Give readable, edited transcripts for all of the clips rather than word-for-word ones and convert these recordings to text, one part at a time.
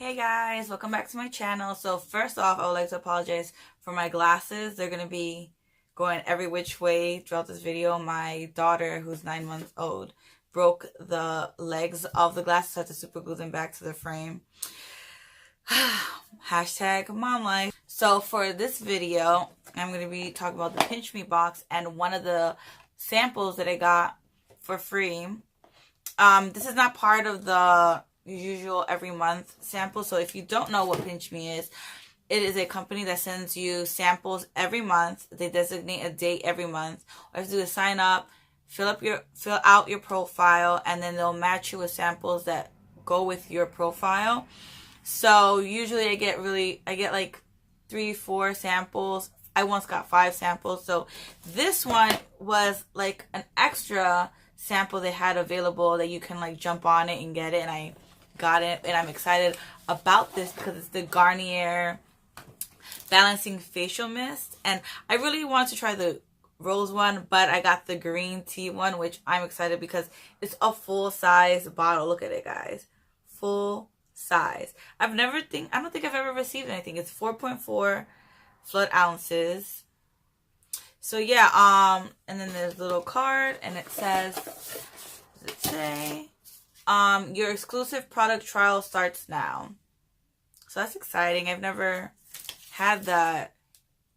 Hey guys, welcome back to my channel. So first off, I would like to apologize for my glasses. They're going to be going every which way throughout this video. My daughter, who's 9 months old, broke the legs of the glasses. So I had to super glue them back to the frame. Hashtag mom life. So for this video, I'm going to be talking about the PinchMe box and one of the samples that I got for free. This is not part of the usual every month sample. So if you don't know what PinchMe is, it is a company that sends you samples every month. They designate a date every month. All you have to do is sign up, fill out your profile, and then they'll match you with samples that go with your profile. So usually I get like 3-4 samples. I once got 5 samples. So this one was like an extra sample they had available that you can like jump on it and get it, and I got it, and I'm excited about this because it's the Garnier Balancing Facial Mist, and I really want to try the rose one, but I got the green tea one, which I'm excited because it's a full size bottle. Look at it, guys, full size. I don't think I've ever received anything. It's 4.4 fluid ounces. So yeah, and then there's a little card, and it says, what does it say? Your exclusive product trial starts now. So that's exciting. I've never had that.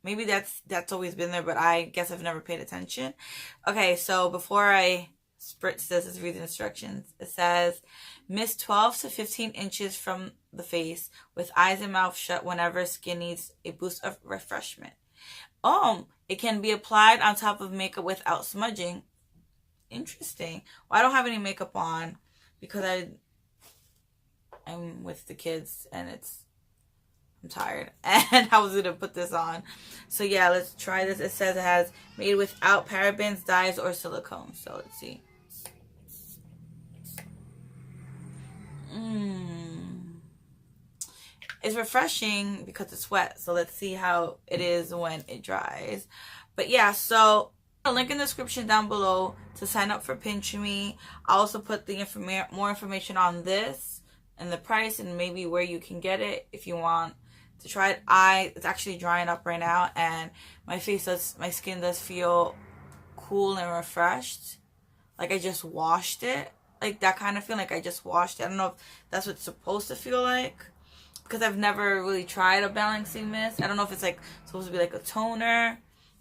Maybe that's always been there, but I guess I've never paid attention. Okay, so before I spritz this, let's read the instructions. It says, mist 12 to 15 inches from the face with eyes and mouth shut whenever skin needs a boost of refreshment. It can be applied on top of makeup without smudging. Interesting. Well, I don't have any makeup on because I'm with the kids and I'm tired and I was going to put this on. So yeah, let's try this. It says it has made without parabens, dyes, or silicone. So let's see. It's refreshing because it's wet. So let's see how it is when it dries. But yeah, so a link in the description down below to sign up for PinchMe. I'll also put the more information on this and the price and maybe where you can get it if you want to try it. It's actually drying up right now, and my skin does feel cool and refreshed. Like I just washed it. Like that kind of feeling, like I just washed it. I don't know if that's what it's supposed to feel like, because I've never really tried a balancing mist. I don't know if it's like supposed to be like a toner,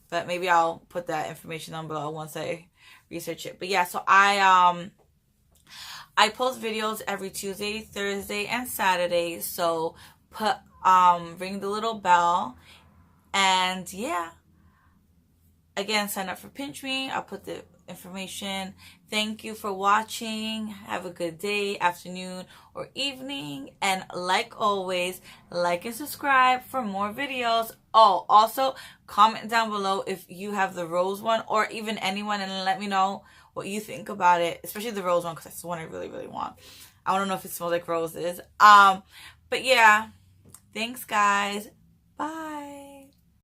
but maybe I'll put that information down below once I research it. But yeah, so I post videos every Tuesday, Thursday, and Saturday. So ring the little bell, and yeah. Again, sign up for PinchMe. I'll put the information. Thank you for watching. Have a good day, afternoon, or evening. And like always, like and subscribe for more videos. Oh, also comment down below if you have the rose one or even anyone, and let me know what you think about it, especially the rose one because that's the one I really, really want. I want to know if it smells like roses. But yeah, thanks guys. Bye.